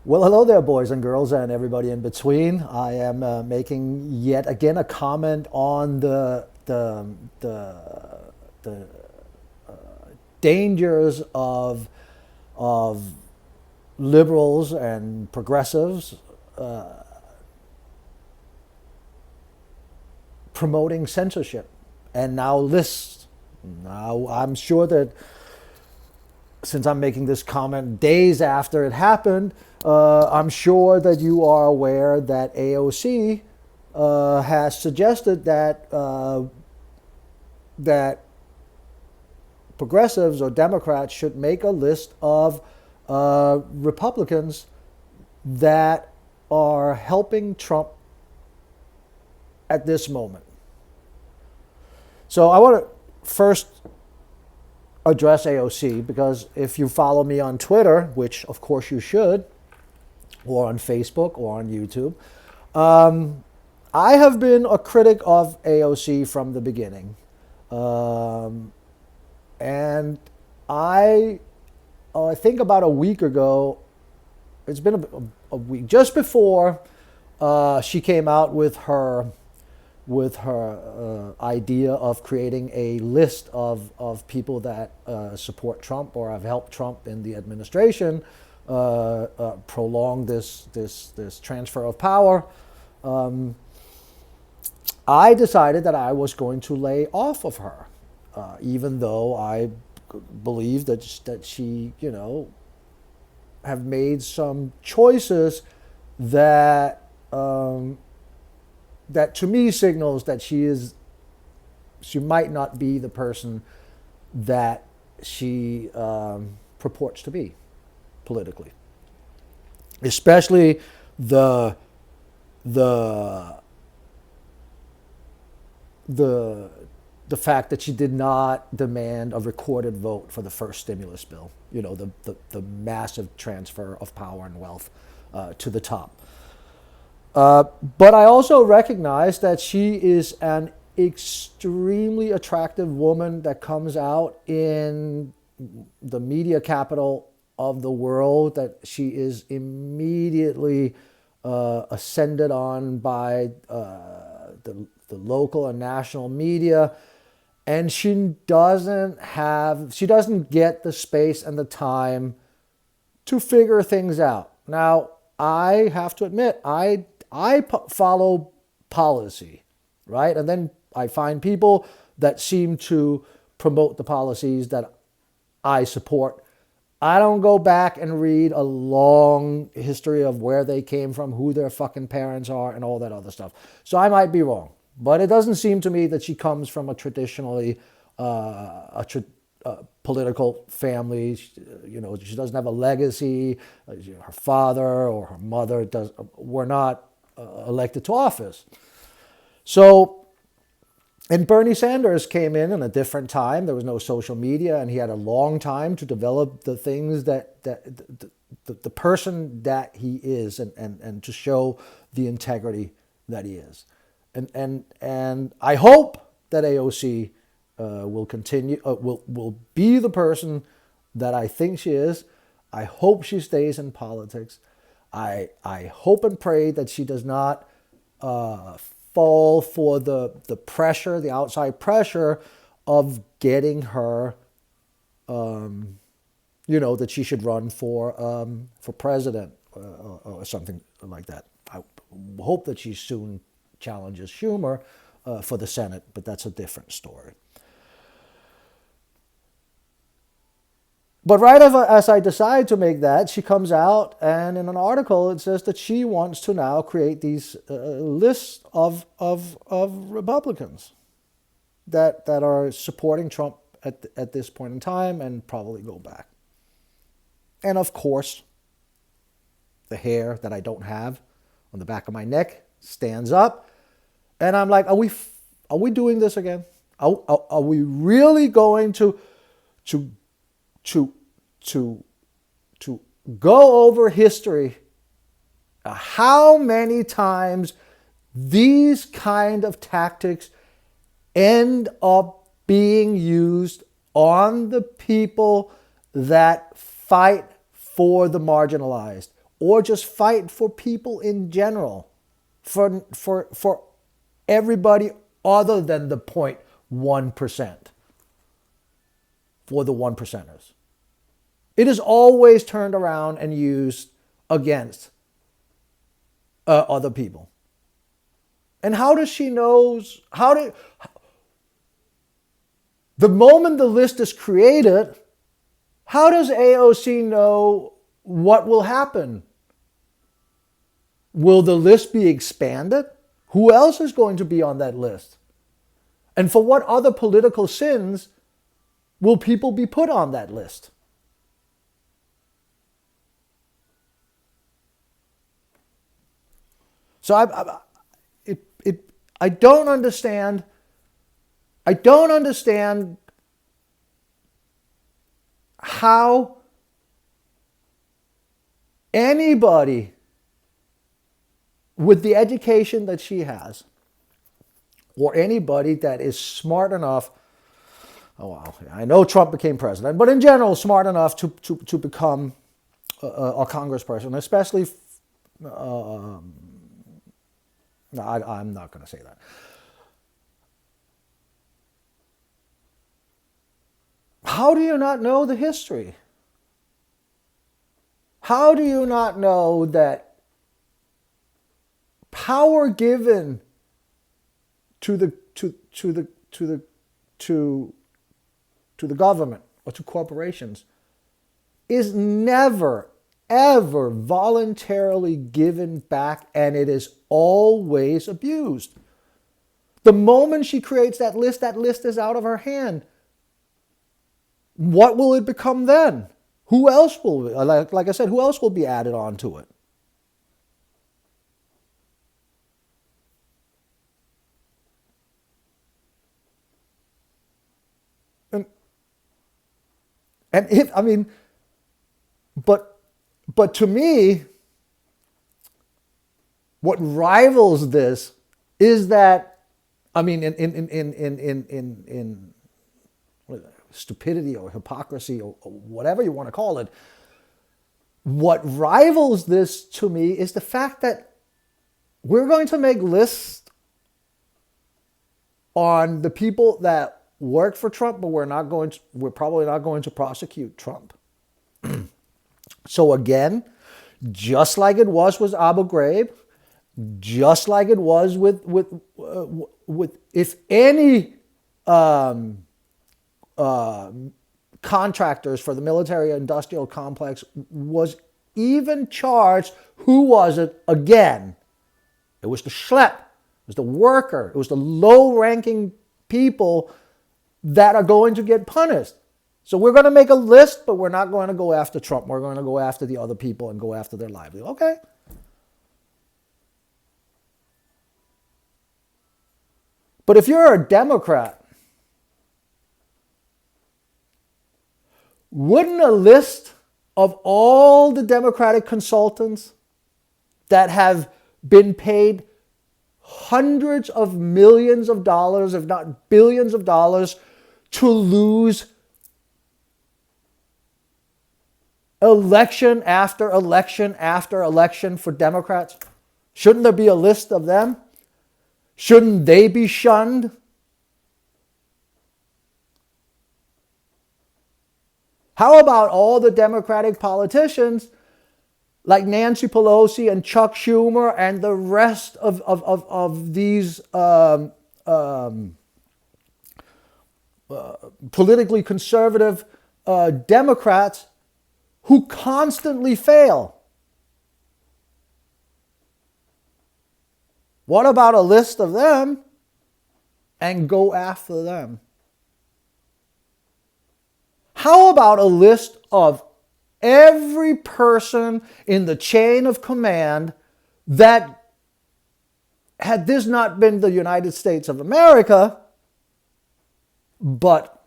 Well, hello there, boys and girls, and everybody in between. I am making yet again a comment on the dangers of liberals and progressives promoting censorship and now lists. Now, I'm sure that since I'm making this comment days after it happened, I'm sure that you are aware that AOC has suggested that progressives or Democrats should make a list of Republicans that are helping Trump at this moment. So I want to first address AOC because if you follow me on Twitter, which of course you should, or on Facebook or on YouTube, I have been a critic of AOC from the beginning. And I think about a week ago, it's been a week, just before she came out with her idea of creating a list of people that support Trump or have helped Trump in the administration prolong this transfer of power. I decided that I was going to lay off of her, even though I believe that she, have made some choices that that to me signals that she might not be the person that she purports to be politically, especially the fact that she did not demand a recorded vote for the first stimulus bill, the massive transfer of power and wealth to the top. But I also recognize that she is an extremely attractive woman that comes out in the media capital of the world, that she is immediately ascended on by the local and national media, and she doesn't get the space and the time to figure things out. Now, I have to admit, I follow policy, right? And then I find people that seem to promote the policies that I support. I don't go back and read a long history of where they came from, who their fucking parents are, and all that other stuff. So I might be wrong, but it doesn't seem to me that she comes from a traditionally political family. She doesn't have a legacy. Her father or her mother were not elected to office. So, and Bernie Sanders came in a different time. There was no social media, and he had a long time to develop the things that the person that he is, and to show the integrity that he is. And I hope that AOC will continue, will be the person that I think she is. I hope she stays in politics. I hope and pray that she does not fall for the pressure, the outside pressure of getting her, that she should run for president or something like that. I hope that she soon challenges Schumer for the Senate, but that's a different story. But right as I decide to make that, she comes out, and in an article it says that she wants to now create these lists of Republicans that are supporting Trump at this point in time and probably go back. And of course, the hair that I don't have on the back of my neck stands up, and I'm like, are we doing this again? Are we really going to go over history, how many times these kind of tactics end up being used on the people that fight for the marginalized or just fight for people in general, for everybody other than the 0.1%, for the 1%ers. It is always turned around and used against other people. And how does she know? The moment the list is created, how does AOC know what will happen? Will the list be expanded? Who else is going to be on that list? And for what other political sins will people be put on that list? So I don't understand. I don't understand how anybody with the education that she has, or anybody that is smart enough, oh wow, I know Trump became president, but in general, smart enough to become a congressperson, especially, no, I'm not going to say that. How do you not know the history? How do you not know that power given to the government or to corporations is never ever voluntarily given back, and it is always abused? The moment she creates that list is out of her hand. What will it become then? Who else will, like I said, who else will be added on to it? And if, I mean, but to me, what rivals this is that, I mean, in stupidity or hypocrisy or whatever you want to call it, what rivals this to me is the fact that we're going to make lists on the people that worked for Trump, but we're probably not going to prosecute Trump. So again, just like it was with Abu Ghraib, just like it was with if any contractors for the military-industrial complex was even charged, who was it again? It was the schlep, it was the worker, it was the low-ranking people that are going to get punished. So we're going to make a list, but we're not going to go after Trump. We're going to go after the other people and go after their livelihood. Okay. But if you're a Democrat, wouldn't a list of all the Democratic consultants that have been paid hundreds of millions of dollars, if not billions of dollars, to lose election after election after election for Democrats? Shouldn't there be a list of them? Shouldn't they be shunned? How about all the Democratic politicians like Nancy Pelosi and Chuck Schumer and the rest of these politically conservative Democrats who constantly fail? What about a list of them and go after them? How about a list of every person in the chain of command that, had this not been the United States of America, but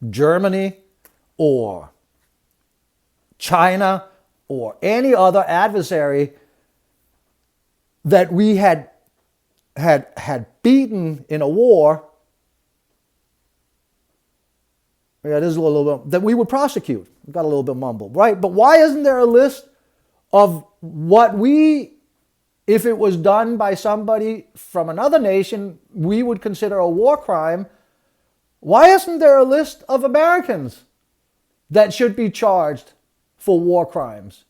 Germany or China or any other adversary that we had beaten in a war, yeah, this is a little bit, that we would prosecute. Got a little bit mumbled, right? But why isn't there a list of if it was done by somebody from another nation, we would consider a war crime. Why isn't there a list of Americans that should be charged for war crimes?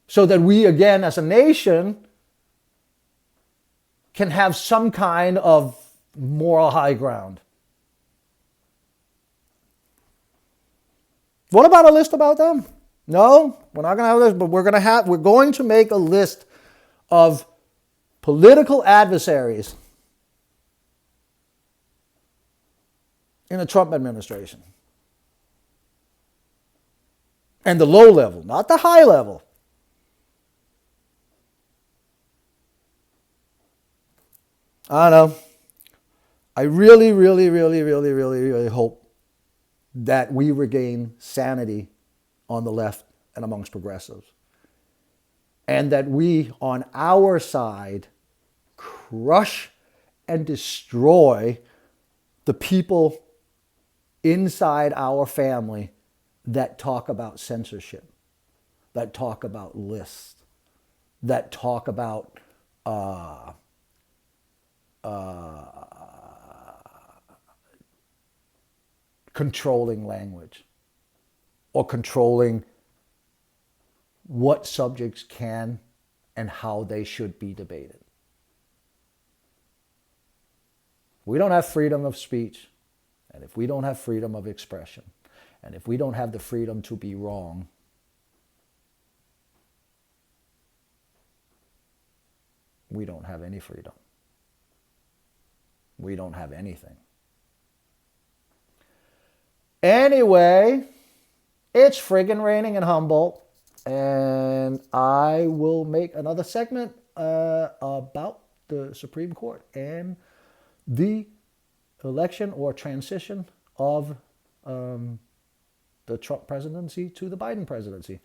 So that we, again, as a nation, can have some kind of moral high ground. What about a list about them? No, we're not going to have a list, but we're going to make a list of political adversaries in the Trump administration. And the low level, not the high level. I don't know. I really, really, really, really, really, really hope that we regain sanity on the left and amongst progressives. And that we, on our side, crush and destroy the people inside our family that talk about censorship, that talk about lists, that talk about controlling language or controlling what subjects can and how they should be debated. We don't have freedom of speech, and if we don't have freedom of expression, and if we don't have the freedom to be wrong, we don't have any freedom. We don't have anything. Anyway, it's friggin' raining in Humboldt, and I will make another segment about the Supreme Court and the election or transition of the Trump presidency to the Biden presidency.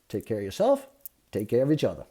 Take care of yourself. Take care of each other.